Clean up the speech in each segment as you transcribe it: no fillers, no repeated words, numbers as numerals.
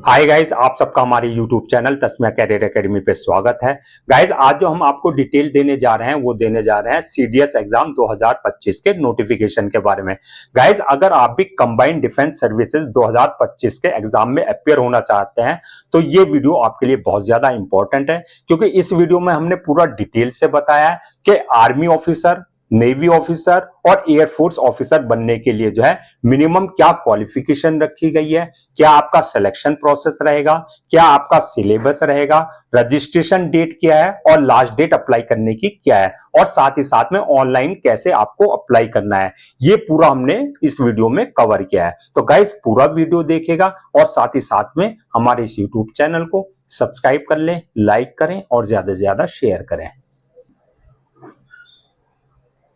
Hi guys, आप सबका हमारे YouTube channel Tasmiya career academy पे स्वागत है। गाइज, आज जो हम आपको डिटेल देने जा रहे हैं वो देने जा रहे हैं सीडीएस एग्जाम 2025 के नोटिफिकेशन के बारे में। गाइज, अगर आप भी कंबाइंड डिफेंस सर्विसेज 2025 के एग्जाम में अपियर होना चाहते हैं तो ये वीडियो आपके लिए बहुत ज्यादा इंपॉर्टेंट है, क्योंकि इस वीडियो में हमने पूरा डिटेल से बताया है कि आर्मी ऑफिसर, नेवी ऑफिसर और एयरफोर्स ऑफिसर बनने के लिए जो है मिनिमम क्या क्वालिफिकेशन रखी गई है, क्या आपका सिलेक्शन प्रोसेस रहेगा, क्या आपका सिलेबस रहेगा, रजिस्ट्रेशन डेट क्या है और लास्ट डेट अप्लाई करने की क्या है, और साथ ही साथ में ऑनलाइन कैसे आपको अप्लाई करना है, ये पूरा हमने इस वीडियो में कवर किया है। तो गाइस, पूरा वीडियो देखेगा और साथ ही साथ में हमारे इस यूट्यूब चैनल को सब्सक्राइब कर लें, लाइक करें और ज्यादा से ज्यादा शेयर करें।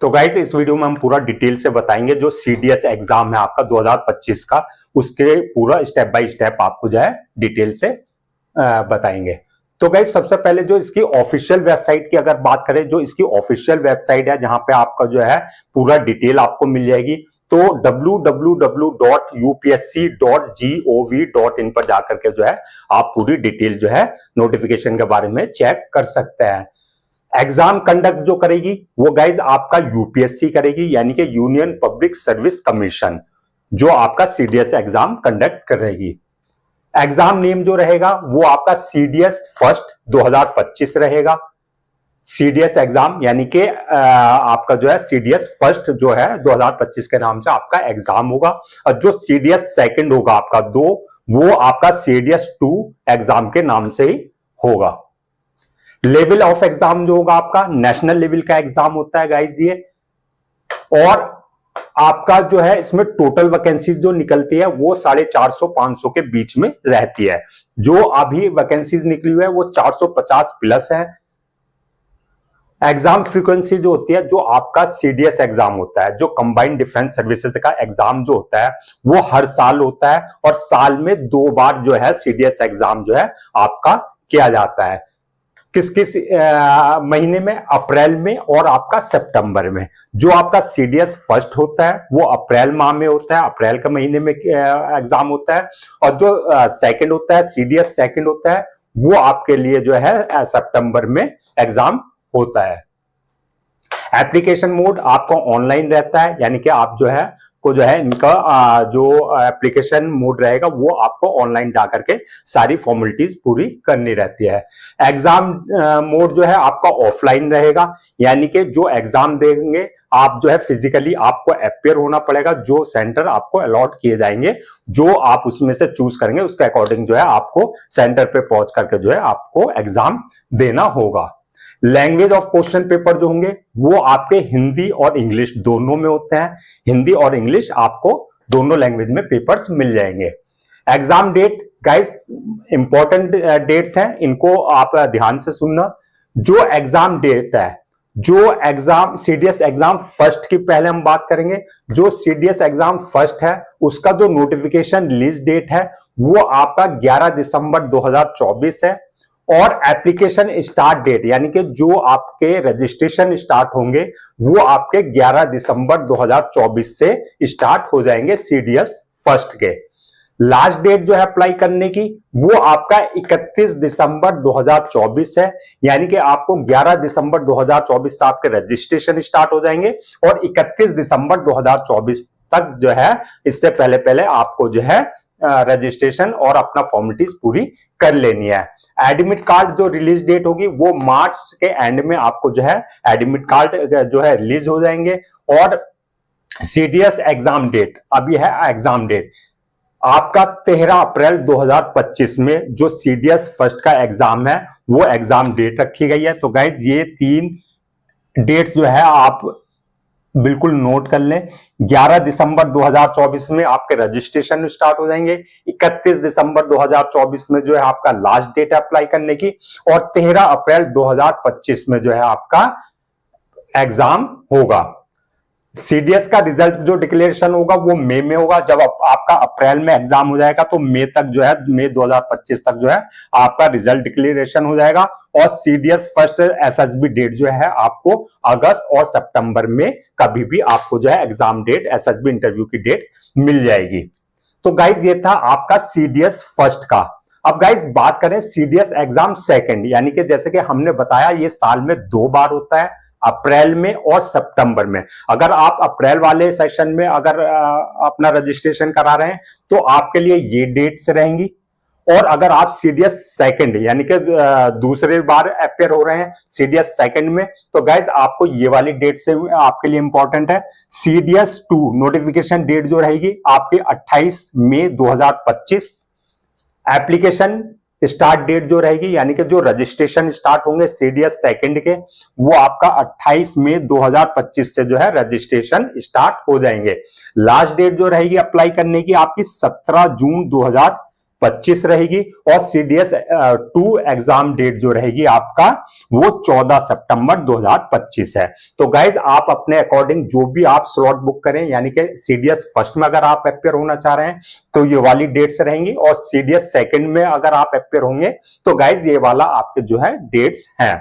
तो गाइस, इस वीडियो में हम पूरा डिटेल से बताएंगे जो सीडीएस एग्जाम है आपका 2025 का, उसके पूरा स्टेप बाय स्टेप आपको जो है डिटेल से बताएंगे। तो गाइस, सबसे पहले जो इसकी ऑफिशियल वेबसाइट की अगर बात करें, जो इसकी ऑफिशियल वेबसाइट है जहां पे आपका जो है पूरा डिटेल आपको मिल जाएगी, तो www.upsc.gov.in पर जाकर के जो है आप पूरी डिटेल जो है नोटिफिकेशन के बारे में चेक कर सकते हैं। एग्जाम कंडक्ट जो करेगी वो गाइज आपका यूपीएससी करेगी, यानी कि यूनियन पब्लिक सर्विस कमीशन, जो आपका सीडीएस एग्जाम कंडक्ट करेगी। एग्जाम नेम जो रहेगा वो आपका सीडीएस फर्स्ट 2025 रहेगा। सीडीएस एग्जाम यानी कि आपका जो है सीडीएस फर्स्ट जो है 2025 के नाम से आपका एग्जाम होगा, और जो सीडीएस सेकंड होगा आपका वो आपका सीडीएस 2 एग्जाम के नाम से ही होगा। लेवल ऑफ एग्जाम जो होगा आपका नेशनल लेवल का एग्जाम होता है गाइस ये, और आपका जो है इसमें टोटल वैकेंसीज जो निकलती है वो 450-500 के बीच में रहती है। जो अभी वैकेंसीज निकली हुई है वो 450 प्लस है। एग्जाम फ्रीक्वेंसी जो होती है, जो आपका सीडीएस एग्जाम होता है, जो कंबाइंड डिफेंस सर्विसेज का एग्जाम जो होता है वो हर साल होता है, और साल में 2 बार जो है सीडीएस एग्जाम जो है आपका किया जाता है। किस किस महीने में? अप्रैल में और आपका सितंबर में। जो आपका सीडीएस फर्स्ट होता है वो अप्रैल माह में होता है, अप्रैल के महीने में एग्जाम होता है, और जो सेकंड होता है, सीडीएस सेकंड होता है, वो आपके लिए जो है सितंबर में एग्जाम होता है। एप्लीकेशन मोड आपका ऑनलाइन रहता है, यानी कि आप जो है इनका जो एप्लीकेशन मोड रहेगा वो आपको ऑनलाइन जाकर के सारी फॉर्मेलिटीज पूरी करनी रहती है। एग्जाम मोड जो है आपका ऑफलाइन रहेगा, यानी कि जो एग्जाम देंगे आप जो है फिजिकली आपको अपियर होना पड़ेगा। जो सेंटर आपको अलॉट किए जाएंगे, जो आप उसमें से चूज करेंगे उसके अकॉर्डिंग जो है आपको सेंटर पे पहुंच करके जो है आपको एग्जाम देना होगा। लैंग्वेज ऑफ क्वेश्चन पेपर जो होंगे वो आपके हिंदी और इंग्लिश दोनों में होते हैं। हिंदी और इंग्लिश आपको दोनों लैंग्वेज में पेपर्स मिल जाएंगे। Exam date guys important dates हैं, इनको आप ध्यान से सुनना। जो एग्जाम डेट है, जो एग्जाम सीडीएस एग्जाम फर्स्ट की पहले हम बात करेंगे। जो सीडीएस एग्जाम फर्स्ट है उसका जो नोटिफिकेशन रिलीज डेट है वो आपका 11 दिसंबर 2024 है, और एप्लीकेशन स्टार्ट डेट यानी कि जो आपके रजिस्ट्रेशन स्टार्ट होंगे वो आपके 11 दिसंबर 2024 से स्टार्ट हो जाएंगे सीडीएस फर्स्ट के। लास्ट डेट जो है अप्लाई करने की वो आपका 31 दिसंबर 2024 है, यानी कि आपको 11 दिसंबर 2024 से आपके रजिस्ट्रेशन स्टार्ट हो जाएंगे, और 31 दिसंबर 2024 तक जो है इससे पहले पहले आपको जो है रजिस्ट्रेशन और अपना फॉर्मेलिटीज पूरी कर लेनी है। एडमिट कार्ड जो रिलीज डेट होगी वो मार्च के एंड में आपको जो है एडमिट कार्ड जो है रिलीज हो जाएंगे। और सीडीएस एग्जाम डेट अभी है एग्जाम डेट आपका 13 अप्रैल 2025 में जो सीडीएस फर्स्ट का एग्जाम है वो एग्जाम डेट रखी गई है। तो गाइज, ये 3 डेट्स जो है आप बिल्कुल नोट कर लें। 11 दिसंबर 2024 में आपके रजिस्ट्रेशन स्टार्ट हो जाएंगे, 31 दिसंबर 2024 में जो है आपका लास्ट डेट है अप्लाई करने की, और 13 अप्रैल 2025 में जो है आपका एग्जाम होगा। सीडीएस का रिजल्ट जो डिक्लेरेशन होगा वो मई में होगा। जब आपका अप्रैल में एग्जाम हो जाएगा तो मई तक जो है मई 2025 तक जो है आपका रिजल्ट डिक्लेरेशन हो जाएगा, और सीडीएस फर्स्ट एसएसबी डेट जो है आपको अगस्त और सितंबर में कभी भी आपको जो है एग्जाम डेट एसएसबी इंटरव्यू की डेट मिल जाएगी। तो गाइज, ये था आपका सीडीएस फर्स्ट का। अब गाइस बात करें सीडीएस एग्जाम सेकंड, यानी कि जैसे कि हमने बताया ये साल में 2 बार होता है, अप्रैल में और सितंबर में। अगर आप अप्रैल वाले सेशन में अगर अपना रजिस्ट्रेशन करा रहे हैं तो आपके लिए ये डेट्स रहेंगी, और अगर आप सीडीएस सेकंड यानी कि दूसरे बार अपेयर हो रहे हैं सीडीएस सेकंड में, तो गाइज आपको ये वाली डेट से आपके लिए इंपॉर्टेंट है। सीडीएस 2 नोटिफिकेशन डेट जो रहेगी आपकी 28 मई 2025। एप्लीकेशन स्टार्ट डेट जो रहेगी यानी कि जो रजिस्ट्रेशन स्टार्ट होंगे सीडीएस सेकंड के, वो आपका 28 मई 2025 से जो है रजिस्ट्रेशन स्टार्ट हो जाएंगे। लास्ट डेट जो रहेगी अप्लाई करने की आपकी 17 जून 2025 रहेगी, और सीडीएस 2 एग्जाम डेट जो रहेगी आपका वो 14 सितंबर 2025 है। तो गाइज आप अपने अकॉर्डिंग जो भी आप स्लॉट बुक करें, यानी कि सीडीएस फर्स्ट में अगर आप अपेयर होना चाह रहे हैं तो ये वाली डेट्स रहेंगी, और सीडीएस सेकंड में अगर आप अपेयर होंगे तो गाइज ये वाला आपके जो है डेट्स हैं।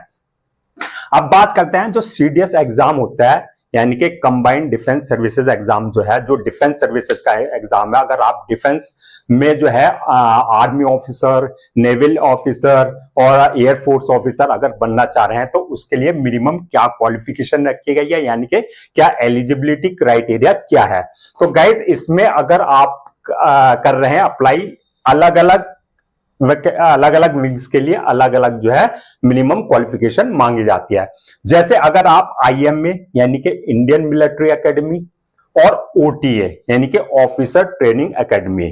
अब बात करते हैं जो सीडीएस एग्जाम होता है यानी कि कंबाइंड डिफेंस सर्विसेज एग्जाम जो है, जो डिफेंस सर्विसेज का एग्जाम है। अगर आप डिफेंस में जो है आर्मी ऑफिसर, नेवल ऑफिसर और एयरफोर्स ऑफिसर अगर बनना चाह रहे हैं तो उसके लिए मिनिमम क्या क्वालिफिकेशन रखी गई है, यानी कि क्या एलिजिबिलिटी क्राइटेरिया क्या है। तो गाइज इसमें अगर आप कर रहे हैं अप्लाई, अलग अलग विंग्स के लिए अलग अलग जो है मिनिमम क्वालिफिकेशन मांगी जाती है। जैसे अगर आप आईएम में यानी कि इंडियन मिलिट्री एकेडमी, और ओटीए यानी कि ऑफिसर ट्रेनिंग एकेडमी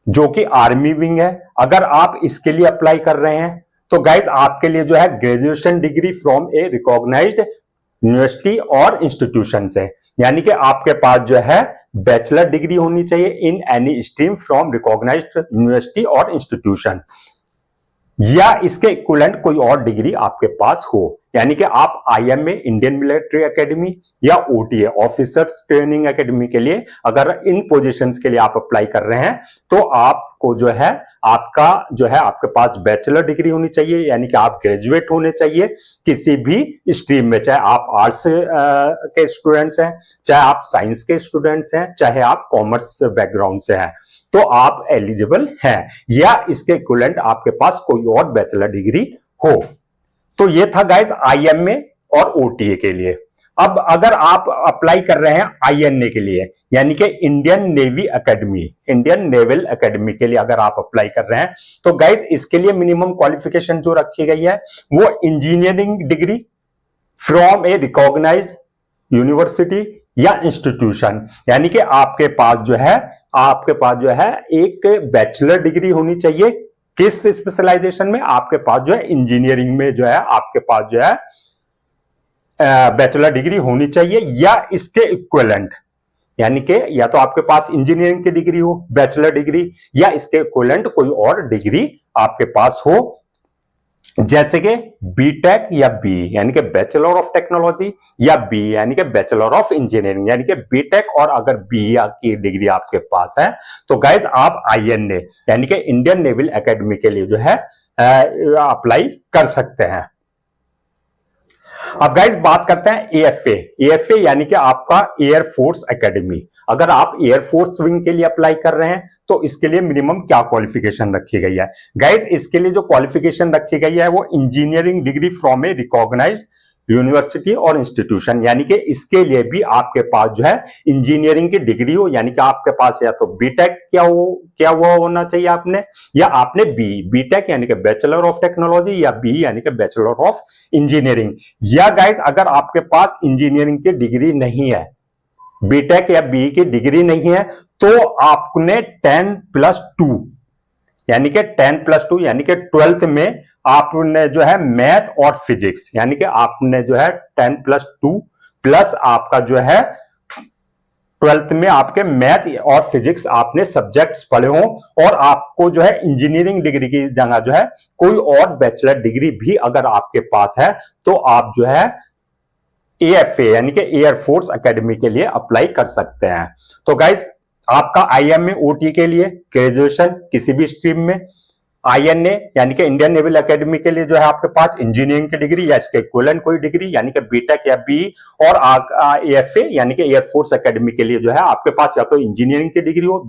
जो कि आर्मी विंग है, अगर आप इसके लिए अप्लाई कर रहे हैं तो गाइज आपके लिए जो है graduation degree from a recognised university और इंस्टीट्यूशन से, यानी कि आपके पास जो है बैचलर डिग्री होनी चाहिए in any stream from recognised university और इंस्टीट्यूशन, या इसके इक्विवेलेंट कोई और डिग्री आपके पास हो। यानी कि आप आईएम में इंडियन मिलिट्री एकेडमी या ओटीए ऑफिसर्स ट्रेनिंग एकेडमी के लिए अगर इन पोजीशंस के लिए आप अप्लाई कर रहे हैं तो आपको जो है आपके पास बैचलर डिग्री होनी चाहिए, यानी कि आप ग्रेजुएट होने चाहिए किसी भी स्ट्रीम में, चाहे आप आर्ट्स के स्टूडेंट्स हैं, चाहे आप साइंस के स्टूडेंट्स हैं, चाहे आप कॉमर्स बैकग्राउंड से हैं, तो आप एलिजिबल हैं, या इसके इक्विवेलेंट आपके पास कोई और बैचलर डिग्री हो। तो ये था गाइस आईएम में और ओटीए के लिए। अब अगर आप अप्लाई कर रहे हैं आईएनए के लिए यानी कि Indian navy academy, Indian naval academy के लिए अगर आप अप्लाई कर रहे हैं तो गाइस इसके लिए मिनिमम क्वालिफिकेशन जो रखी गई है वो engineering degree from a recognised university या इंस्टीट्यूशन, यानी कि आपके पास जो है एक बैचलर डिग्री होनी चाहिए। किस स्पेशलाइजेशन में? आपके पास जो है इंजीनियरिंग में जो है आपके पास जो है बैचलर डिग्री होनी चाहिए, या इसके इक्विवेलेंट, यानी कि या तो आपके पास इंजीनियरिंग की डिग्री हो बैचलर डिग्री, या इसके इक्विवेलेंट कोई और डिग्री आपके पास हो, जैसे कि बीटेक या बी यानी कि बैचलर ऑफ टेक्नोलॉजी, या बी यानी कि बैचलर ऑफ इंजीनियरिंग, यानी कि बीटेक और अगर बी की डिग्री आपके पास है तो गाइज आप आईएनए यानी कि इंडियन नेवल एकेडमी के लिए जो है अप्लाई कर सकते हैं। अब गाइज बात करते हैं एएफए। एएफए यानी कि आपका एयरफोर्स एकेडमी। अगर आप एयरफोर्स विंग के लिए अप्लाई कर रहे हैं तो इसके लिए मिनिमम क्या क्वालिफिकेशन रखी गई है? गाइज इसके लिए जो क्वालिफिकेशन रखी गई है वो engineering degree from a recognised university और इंस्टीट्यूशन, यानी कि इसके लिए भी आपके पास जो है इंजीनियरिंग की डिग्री हो, यानी कि आपके पास या तो बीटेक क्या हुआ होना चाहिए आपने, या आपने बीटेक यानी कि बैचलर ऑफ टेक्नोलॉजी, या बी यानी कि बैचलर ऑफ इंजीनियरिंग। या गाइस अगर आपके पास इंजीनियरिंग की डिग्री नहीं है, बीटेक या बी की डिग्री नहीं है, तो आपने 10+2 यानी कि 10+2 यानी कि 12th में आपने जो है मैथ और फिजिक्स, यानी कि आपने जो है 10+2 प्लस आपका जो है 12th में आपके मैथ और फिजिक्स आपने सब्जेक्ट्स पढ़े हो, और आपको जो है इंजीनियरिंग डिग्री की जगह जो है कोई और बैचलर डिग्री भी अगर आपके पास है तो आप जो है एएफए यानी कि एयरफोर्स एकेडमी के लिए अप्लाई कर सकते हैं। तो गाइस आपका आईएम में ओटी के लिए ग्रेजुएशन किसी भी स्ट्रीम में, आईएनए यानी कि इंडियन नेवल एकेडमी के लिए जो है आपके पास इंजीनियरिंग की डिग्री या इसके इक्विवेलेंट कोई डिग्री यानी कि बीटेक या बी, और एएफए यानी कि एयरफोर्स एकेडमी के लिए जो है आपके पास या तो इंजीनियरिंग की डिग्री हो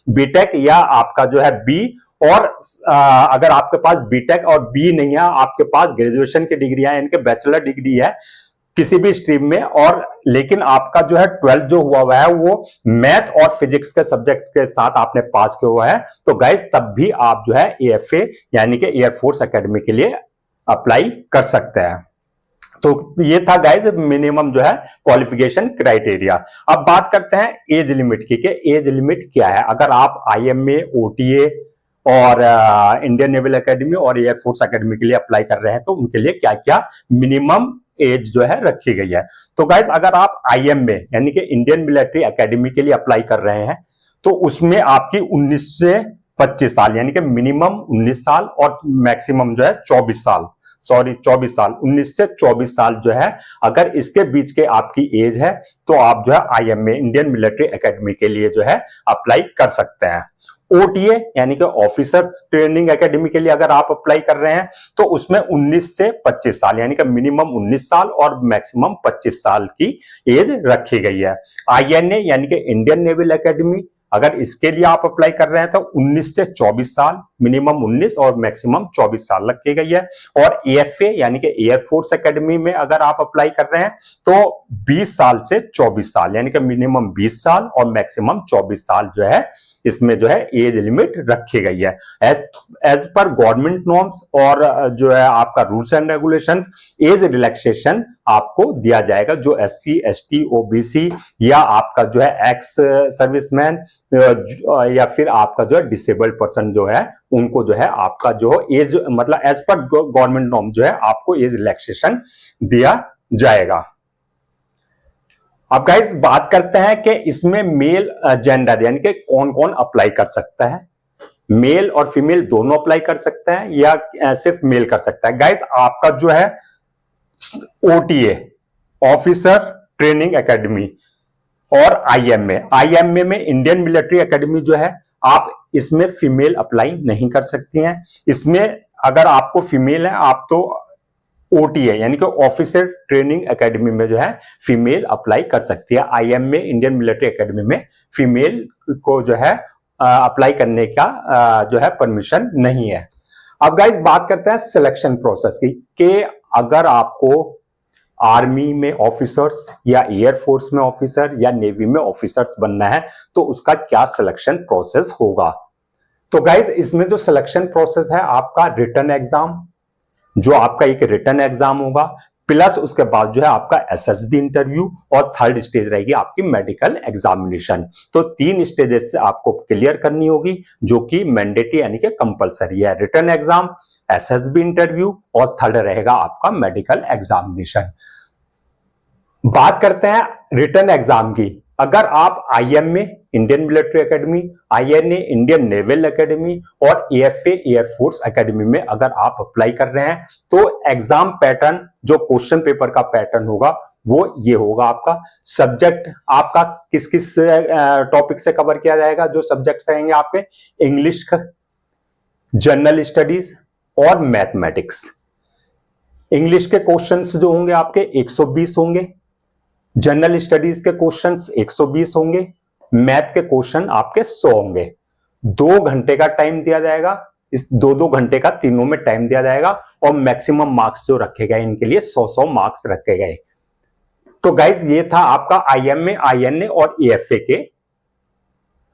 बीटेक या आपका जो है बी, और अगर आपके पास बीटेक और बी नहीं है, आपके पास ग्रेजुएशन की डिग्री है, यानी कि बैचलर डिग्री है किसी भी स्ट्रीम में, और लेकिन आपका जो है 12th जो हुआ है वो मैथ और फिजिक्स के सब्जेक्ट के साथ आपने पास किया हुआ है, तो गाइस तब भी आप जो है एएफए यानी कि एयरफोर्स एकेडमी के लिए अप्लाई कर सकते हैं। तो ये था गाइस मिनिमम जो है क्वालिफिकेशन क्राइटेरिया। अब बात करते हैं एज लिमिट की, कि एज लिमिट क्या है। अगर आप आईएमए, ओटीए और इंडियन नेवल एकेडमी और एयरफोर्स एकेडमी के लिए अप्लाई कर रहे हैं तो उनके लिए क्या क्या मिनिमम एज जो है रखी गई है। तो गाइस अगर आप आईएमए यानी कि इंडियन मिलिट्री एकेडमी के लिए अप्लाई कर रहे हैं तो उसमें आपकी 19 से 25 साल यानी कि मिनिमम 19 साल और मैक्सिमम जो है 24 साल, 24 साल, 19 से 24 साल जो है, अगर इसके बीच के आपकी एज है तो आप जो है आईएमए इंडियन मिलिट्री एकेडमी के लिए जो है अप्लाई कर सकते हैं। ओटीए यानी कि ऑफिसर्स ट्रेनिंग एकेडमी के लिए अगर आप अप्लाई कर रहे हैं तो उसमें 19 से 25 साल यानी कि मिनिमम 19 साल और मैक्सिमम 25 साल की एज रखी गई है। आईएनए यानी कि इंडियन नेवल एकेडमी, अगर इसके लिए आप अप्लाई कर रहे हैं तो 19 से 24 साल, मिनिमम 19 और मैक्सिमम 24 साल रखी गई है। और एएफए यानी कि एयरफोर्स एकेडमी में अगर आप अप्लाई कर रहे हैं तो 20 साल से 24 साल यानी कि मिनिमम 20 साल और मैक्सिमम 24 साल जो है इसमें जो है एज लिमिट रखी गई है। एज पर गवर्नमेंट नॉर्म्स और जो है आपका rules and regulations, age relaxation आपको दिया जाएगा जो एससी, एसटी, ओबीसी या आपका जो है एक्स सर्विसमैन या फिर आपका जो है डिसेबल्ड पर्सन जो है उनको जो है आपका जो एज मतलब एज पर गवर्नमेंट नॉर्म जो है आपको एज रिलैक्सेशन दिया जाएगा। अब गाइस बात करते हैं कि इसमें मेल जेंडर यानी कि कौन कौन अप्लाई कर सकता है। मेल और फीमेल दोनों अप्लाई कर सकते हैं या सिर्फ मेल कर सकता है। गाइस आपका जो है ओटीए ऑफिसर ट्रेनिंग एकेडमी और आईएमए में इंडियन मिलिट्री एकेडमी जो है, आप इसमें फीमेल अप्लाई नहीं कर सकती हैं। इसमें अगर आपको फीमेल है आप तो ओटीए यानी कि ऑफिसर ट्रेनिंग एकेडमी में जो है फीमेल अप्लाई कर सकती है। आईएमए इंडियन मिलिट्री एकेडमी में फीमेल को जो है अप्लाई करने का जो है परमिशन नहीं है। अब गाइस बात करते हैं सिलेक्शन प्रोसेस की, कि अगर आपको आर्मी में ऑफिसर्स या एयरफोर्स में ऑफिसर या नेवी में ऑफिसर्स बनना है तो उसका क्या सिलेक्शन प्रोसेस होगा। तो गाइस इसमें जो सिलेक्शन प्रोसेस है आपका रिटन एग्जाम, जो आपका एक रिटन एग्जाम होगा, प्लस उसके बाद जो है आपका एसएसबी इंटरव्यू और थर्ड स्टेज रहेगी आपकी मेडिकल एग्जामिनेशन। तो 3 स्टेजेस से आपको क्लियर करनी होगी जो कि मैंडेटरी यानी कि कंपलसरी है। रिटन एग्जाम, एसएसबी इंटरव्यू और थर्ड रहेगा आपका मेडिकल एग्जामिनेशन। बात करते हैं रिटन एग्जाम की। अगर आप IMA Indian military academy, INA Indian naval academy और एएफए एयरफोर्स एकेडमी में अगर आप अप्लाई कर रहे हैं तो एग्जाम पैटर्न, जो क्वेश्चन पेपर का पैटर्न होगा वो ये होगा। आपका सब्जेक्ट आपका किस किस टॉपिक से कवर किया जाएगा। जो सब्जेक्ट्स रहेंगे आपके इंग्लिश का, जनरल स्टडीज और मैथमेटिक्स। इंग्लिश के क्वेश्चंस जो होंगे आपके 120 होंगे, जनरल स्टडीज के क्वेश्चंस 120 होंगे, मैथ के क्वेश्चन आपके 100 होंगे। 2 घंटे का टाइम दिया जाएगा, इस 2-2 घंटे का तीनों में टाइम दिया जाएगा और मैक्सिमम मार्क्स जो रखे गए इनके लिए 100-100 मार्क्स रखे गए। तो गाइस ये था आपका आईएमए, आईएनए और एएफए के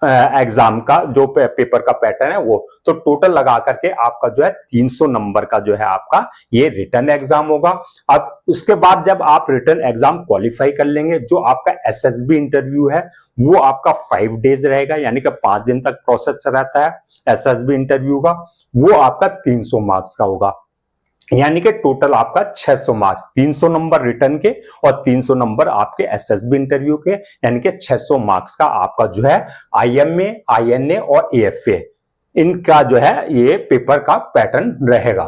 एग्जाम का जो पेपर का पैटर्न है वो। तो टोटल लगा करके आपका जो है 300 नंबर का जो है आपका ये रिटर्न एग्जाम होगा। अब उसके बाद जब आप रिटर्न एग्जाम क्वालिफाई कर लेंगे, जो आपका एसएसबी इंटरव्यू है वो आपका 5 डेज रहेगा यानी कि 5 दिन तक प्रोसेस रहता है एसएसबी इंटरव्यू का। वो आपका 300 मार्क्स का होगा, यानी कि टोटल आपका 600 मार्क्स, 300 नंबर रिटर्न के और 300 नंबर आपके एसएसबी इंटरव्यू के, यानी कि 600 मार्क्स का आपका जो है आईएमए, आईएनए और एएफए इनका जो है ये पेपर का पैटर्न रहेगा।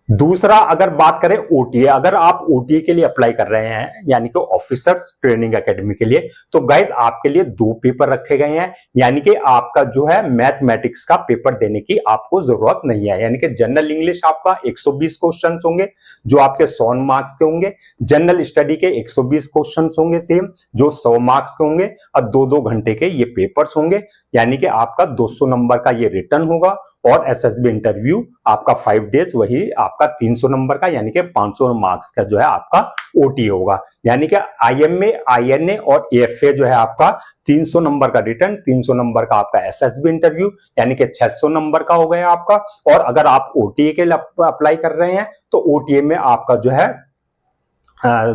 दूसरा अगर बात करें ओटीए, अगर आप ओटीए के लिए अप्लाई कर रहे हैं यानी कि ऑफिसर्स ट्रेनिंग एकेडमी के लिए, तो गाइज आपके लिए 2 पेपर रखे गए हैं। यानी कि आपका जो है मैथमेटिक्स का पेपर देने की आपको जरूरत नहीं है। यानी कि जनरल इंग्लिश आपका 120 क्वेश्चन होंगे जो आपके 100 मार्क्स के होंगे, जनरल स्टडी के 120 क्वेश्चन होंगे सेम जो 100 मार्क्स के होंगे, और 2-2 घंटे के ये पेपर्स होंगे। यानी कि आपका 200 नंबर का ये रिटर्न होगा, और एसएसबी इंटरव्यू आपका 5 डेज वही आपका 300 नंबर का यानी कि 500 मार्क्स का जो है आपका ओटी होगा। यानी कि आईएमए, आईएनए और एएफए जो है आपका 300 नंबर का रिटर्न, 300 नंबर का आपका एसएसबी इंटरव्यू यानी कि 600 नंबर का हो गया आपका। और अगर आप ओटीए के लिए अप्लाई कर रहे हैं तो ओटीए में आपका जो है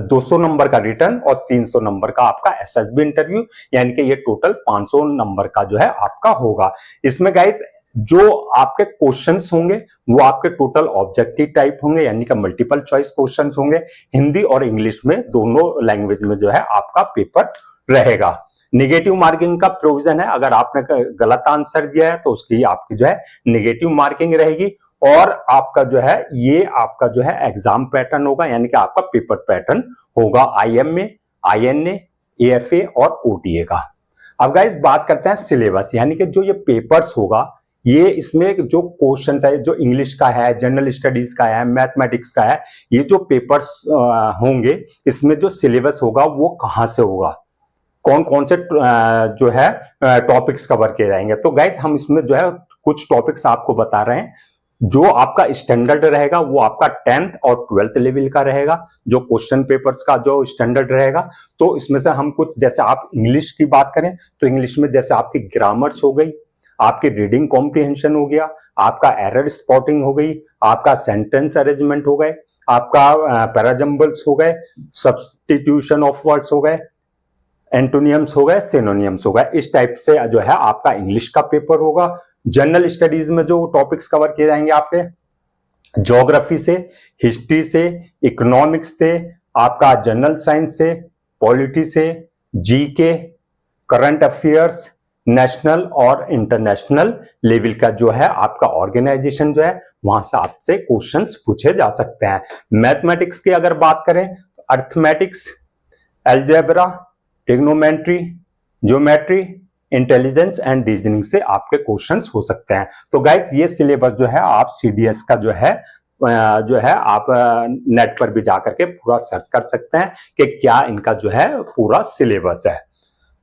200 नंबर का रिटर्न और 300 नंबर का आपका एसएसबी इंटरव्यू, यानी कि ये टोटल 500 नंबर का जो है आपका होगा। इसमें गाइस जो आपके क्वेश्चंस होंगे वो आपके टोटल ऑब्जेक्टिव टाइप होंगे, यानी कि मल्टीपल चॉइस क्वेश्चंस होंगे। हिंदी और इंग्लिश में दोनों लैंग्वेज में जो है आपका पेपर रहेगा। निगेटिव मार्किंग का प्रोविजन है, अगर आपने गलत आंसर दिया है तो उसकी आपकी जो है निगेटिव मार्किंग रहेगी। और आपका जो है ये आपका जो है एग्जाम पैटर्न होगा, यानी कि आपका पेपर पैटर्न होगा आईएमए, आईएनए, एएफए और ओटीए का। अब गाइस बात करते हैं सिलेबस, यानी कि जो ये पेपर्स होगा ये इसमें जो क्वेश्चन है जो इंग्लिश का है, जनरल स्टडीज का है, मैथमेटिक्स का है, ये जो पेपर्स होंगे इसमें जो सिलेबस होगा वो कहां से होगा, कौन कौन से जो है टॉपिक्स कवर किए जाएंगे। तो गाइस हम इसमें जो है कुछ टॉपिक्स आपको बता रहे हैं। जो आपका स्टैंडर्ड रहेगा वो आपका 10th और 12th लेवल का रहेगा, जो क्वेश्चन पेपर्स का जो स्टैंडर्ड रहेगा। तो इसमें से हम कुछ, जैसे आप इंग्लिश की बात करें तो इंग्लिश में जैसे आपकी ग्रामर्स हो गई, आपकी रीडिंग कॉम्प्रिहेंशन हो गया, आपका एरर स्पॉटिंग हो गई, आपका सेंटेंस अरेंजमेंट हो गए, आपका पैराजम्बल्स हो गए, सब्स्टिट्यूशन ऑफ वर्ड्स हो गए, एंटोनियम्स हो गए, सिनोनियम्स हो गए। इस टाइप से जो है आपका इंग्लिश का पेपर होगा। जनरल स्टडीज में जो टॉपिक्स कवर किए जाएंगे आपके ज्योग्राफी से, हिस्ट्री से, इकोनॉमिक्स से, आपका जनरल साइंस से, पॉलिटी से, जीके, करंट अफेयर्स, नेशनल और इंटरनेशनल लेवल का जो है आपका ऑर्गेनाइजेशन जो है वहां से आपसे क्वेश्चंस पूछे जा सकते हैं। मैथमेटिक्स की अगर बात करें तो arithmetics, algebra, trigonometry, geometry, intelligence and reasoning से आपके क्वेश्चंस हो सकते हैं। तो गाइस ये सिलेबस जो है आप सीडीएस का जो है आप नेट पर भी जाकर के पूरा सर्च कर सकते हैं कि क्या इनका जो है पूरा सिलेबस है।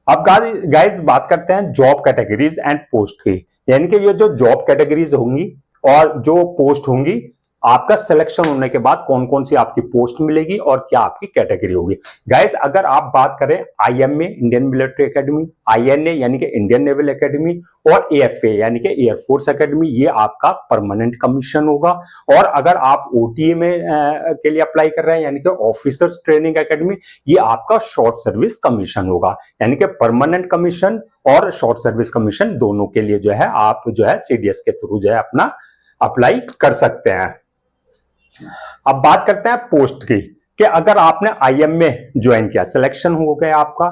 अब गाइस बात करते हैं जॉब कैटेगरीज एंड पोस्ट की, यानी कि ये जो जॉब कैटेगरीज होंगी और जो पोस्ट होंगी, आपका सिलेक्शन होने के बाद कौन कौन सी आपकी पोस्ट मिलेगी और क्या आपकी कैटेगरी होगी। गाइस अगर आप बात करें IMA Indian military academy, INA यानी कि इंडियन नेवल एकेडमी, और एएफए यानी कि एयरफोर्स एकेडमी, ये आपका परमानेंट कमीशन होगा। और अगर आप ओटीए में के लिए अप्लाई कर रहे हैं यानी कि ऑफिसर्स ट्रेनिंग एकेडमी, ये आपका शॉर्ट सर्विस कमीशन होगा। यानी कि परमानेंट कमीशन और शॉर्ट सर्विस कमीशन दोनों के लिए जो है आप जो है सीडीएस के थ्रू जो है अपना अप्लाई कर सकते हैं। अब बात करते हैं पोस्ट की, कि अगर आपने आईएम में ज्वाइन किया, सिलेक्शन हो गया आपका,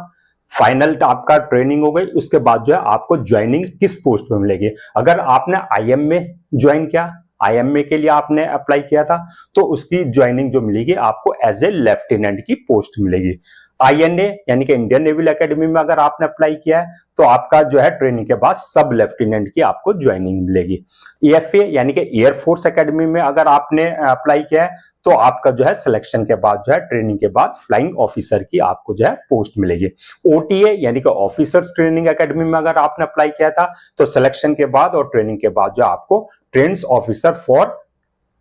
फाइनल आपका ट्रेनिंग हो गई, उसके बाद जो है आपको ज्वाइनिंग किस पोस्ट में मिलेगी। अगर आपने आईएम में ज्वाइन किया, आईएमए के लिए आपने अप्लाई किया था, तो उसकी ज्वाइनिंग जो मिलेगी आपको एज ए लेफ्टिनेंट की पोस्ट मिलेगी। आईएनए यानी कि इंडियन नेवल एकेडमी में अगर आपने अप्लाई किया है तो आपका जो है ट्रेनिंग के बाद सब लेफ्टिनेंट की आपको ज्वाइनिंग मिलेगी। एएफए यानी कि एयरफोर्स एकेडमी में अगर आपने अप्लाई किया है तो आपका जो है सिलेक्शन के बाद जो है ट्रेनिंग के बाद फ्लाइंग ऑफिसर की आपको जो है पोस्ट मिलेगी। ओटीए यानी कि ऑफिसर्स ट्रेनिंग एकेडमी में अगर आपने अप्लाई किया था तो सिलेक्शन के बाद और ट्रेनिंग के बाद जो आपको ट्रेन्स ऑफिसर फॉर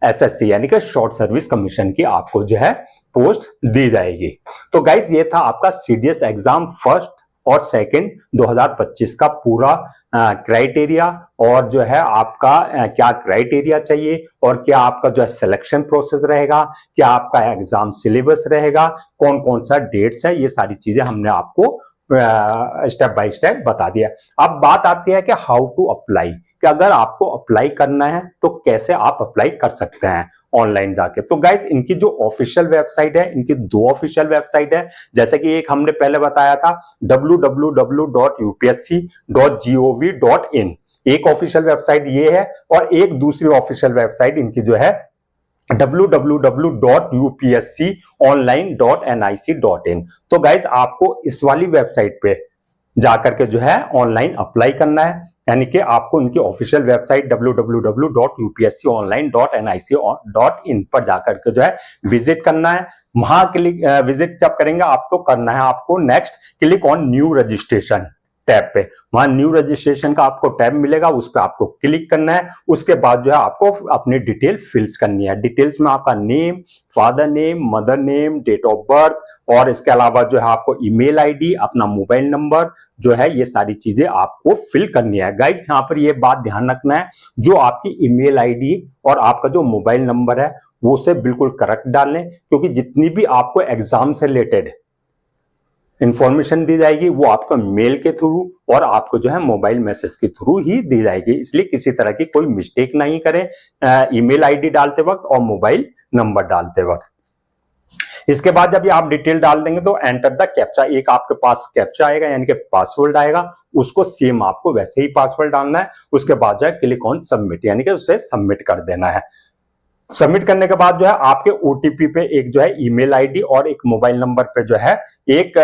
एसएससी यानी कि शॉर्ट सर्विस कमीशन की आपको जो है पोस्ट दी जाएगी। तो गाइस ये था आपका सीडीएस एग्जाम फर्स्ट और सेकंड 2025 का पूरा क्राइटेरिया, और जो है आपका क्या क्राइटेरिया चाहिए और क्या आपका जो है सिलेक्शन प्रोसेस रहेगा, क्या आपका एग्जाम सिलेबस रहेगा, कौन कौन सा डेट्स है, ये सारी चीजें हमने आपको स्टेप बाय स्टेप बता दिया। अब बात आती है कि हाउ टू अप्लाई, कि अगर आपको अप्लाई करना है तो कैसे आप अप्लाई कर सकते हैं ऑनलाइन जाके। तो गाइस इनकी जो ऑफिशियल वेबसाइट है, इनकी 2 ऑफिशियल वेबसाइट है, जैसे कि एक हमने पहले बताया था www.upsc.gov.in, एक ऑफिशियल वेबसाइट ये है, और एक दूसरी ऑफिशियल वेबसाइट इनकी जो है www.upsconline.nic.in। तो गाइस आपको इस वाली वेबसाइट पे जाकर के जो है ऑनलाइन अप्लाई करना है, यानी कि आपको उनकी ऑफिशियल वेबसाइट www.upsconline.nic.in पर जाकर के जो है विजिट करना है। वहां क्लिक विजिट जब करेंगे आप तो करना है आपको next click on new registration tab पे। वहां न्यू रजिस्ट्रेशन का आपको टैब मिलेगा, उस पर आपको क्लिक करना है। उसके बाद जो है आपको अपनी डिटेल फिल्स करनी है। डिटेल्स में आपका name, father name, mother name, date of birth और इसके अलावा जो है आपको ईमेल आईडी, अपना मोबाइल नंबर जो है, ये सारी चीजें आपको फिल करनी है। गाइस यहाँ पर ये बात ध्यान रखना है, जो आपकी ईमेल आईडी और आपका जो मोबाइल नंबर है वो उसे बिल्कुल करेक्ट डालें, क्योंकि जितनी भी आपको एग्जाम से रिलेटेड इंफॉर्मेशन दी जाएगी वो आपको मेल के थ्रू और आपको जो है मोबाइल मैसेज के थ्रू ही दी जाएगी। इसलिए किसी तरह की कोई मिस्टेक नहीं करें ईमेल आईडी डालते वक्त और मोबाइल नंबर डालते वक्त। इसके बाद जब ये आप डिटेल डाल देंगे तो एंटर द कैप्चा, एक आपके पास कैप्चा आएगा यानी कि पासवर्ड आएगा, उसको सेम आपको वैसे ही पासवर्ड डालना है। उसके बाद जो है क्लिक ऑन सबमिट, यानी कि उसे सबमिट कर देना है। सबमिट करने के बाद जो है आपके ओटीपी पे एक जो है ईमेल आईडी और एक मोबाइल नंबर पे जो है एक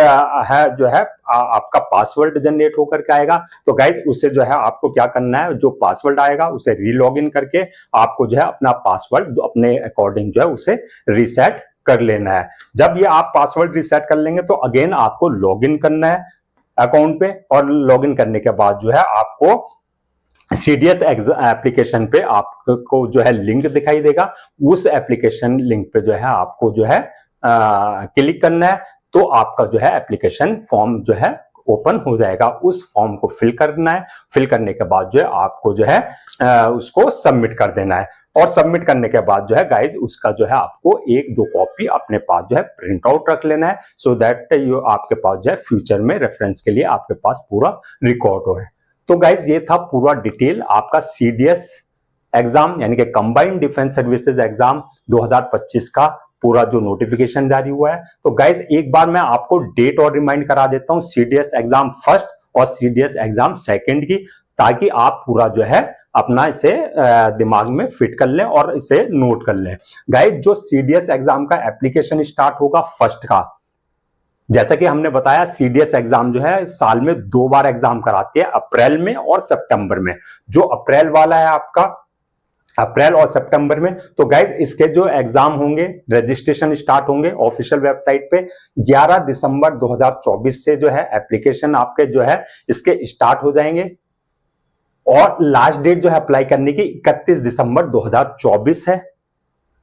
है जो है आपका पासवर्ड जनरेट होकर के आएगा। तो गाइज उसे जो है आपको क्या करना है, जो पासवर्ड आएगा उसे रीलॉग इन करके आपको जो है अपना पासवर्ड अपने अकॉर्डिंग जो है उसे रीसेट कर लेना है। जब ये आप पासवर्ड रीसेट कर लेंगे तो अगेन आपको लॉग इन करना है अकाउंट पे, और लॉग इन करने के बाद जो है आपको सीडीएस एप्लीकेशन पे आपको जो है लिंक दिखाई देगा। उस एप्लीकेशन लिंक पे जो है आपको जो है क्लिक करना है, तो आपका जो है एप्लीकेशन फॉर्म जो है ओपन हो जाएगा। उस फॉर्म को फिल करना है। फिल करने के बाद जो है आपको जो है उसको सबमिट कर देना है। और सबमिट करने के बाद जो है गाइज उसका जो है आपको 1-2 कॉपी अपने पास जो है प्रिंट आउट रख लेना है, सो दैट यू आपके पास जो है फ्यूचर में रेफरेंस के लिए आपके पास पूरा रिकॉर्ड हो। तो गाइज ये था पूरा डिटेल आपका सीडीएस एग्जाम यानी कि कंबाइंड डिफेंस सर्विसेज एग्जाम 2025 का पूरा जो नोटिफिकेशन जारी हुआ है। तो गाइज एक बार मैं आपको डेट और रिमाइंड करा देता हूं सीडीएस एग्जाम फर्स्ट और सीडीएस एग्जाम सेकंड की, ताकि आप पूरा जो है अपना इसे दिमाग में फिट कर लें और इसे नोट कर लें। गाइज जो सीडीएस एग्जाम का एप्लीकेशन स्टार्ट होगा फर्स्ट का, जैसा कि हमने बताया सीडीएस एग्जाम जो है साल में 2 बार एग्जाम कराती है, अप्रैल में और सितंबर में। जो अप्रैल वाला है आपका अप्रैल और सितंबर में, तो गाइज इसके जो एग्जाम होंगे रजिस्ट्रेशन स्टार्ट होंगे ऑफिशियल वेबसाइट पे 11 दिसंबर 2024 से जो है एप्लीकेशन आपके जो है इसके स्टार्ट हो जाएंगे, और लास्ट डेट जो है अप्लाई करने की 31 दिसंबर 2024 है,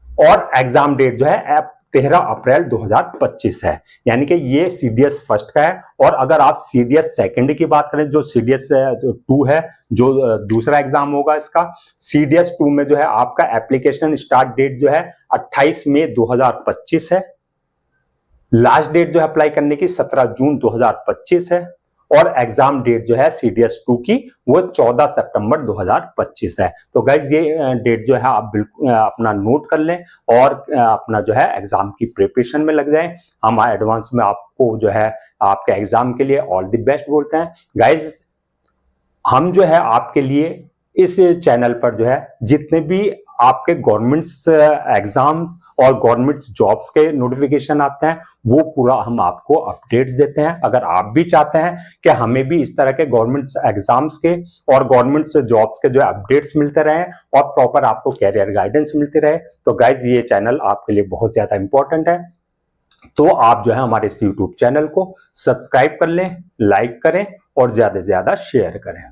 और एग्जाम डेट जो है 13 अप्रैल 2025 है। यानी कि ये सीडीएस फर्स्ट का है। और अगर आप सीडीएस सेकंड की बात करें, जो सीडीएस 2 है, जो दूसरा एग्जाम होगा इसका, सीडीएस 2 में जो है आपका एप्लीकेशन स्टार्ट डेट जो है 28 मई 2025 है, लास्ट डेट जो है अप्लाई करने की 17 जून 2025 है, और एग्जाम डेट जो है सीडीएस 2 की वो 14 सितंबर 2025 है। तो गाइज ये डेट जो है आप बिल्कुल अपना नोट कर लें और अपना जो है एग्जाम की प्रिपरेशन में लग जाएं। हम एडवांस में आपको जो है आपके एग्जाम के लिए ऑल द बेस्ट बोलते हैं। गाइज हम जो है आपके लिए इस चैनल पर जो है जितने भी आपके गवर्नमेंट्स एग्जाम्स और गवर्नमेंट्स जॉब्स के नोटिफिकेशन आते हैं वो पूरा हम आपको अपडेट्स देते हैं। अगर आप भी चाहते हैं कि हमें भी इस तरह के गवर्नमेंट्स एग्जाम्स के और गवर्नमेंट्स जॉब्स के जो अपडेट्स मिलते रहे और प्रॉपर आपको कैरियर गाइडेंस मिलती रहे, तो गाइज ये चैनल आपके लिए बहुत ज्यादा इंपॉर्टेंट है। तो आप जो है हमारे इस यूट्यूब चैनल को सब्सक्राइब कर लें, लाइक करें और ज्यादा से ज्यादा शेयर करें।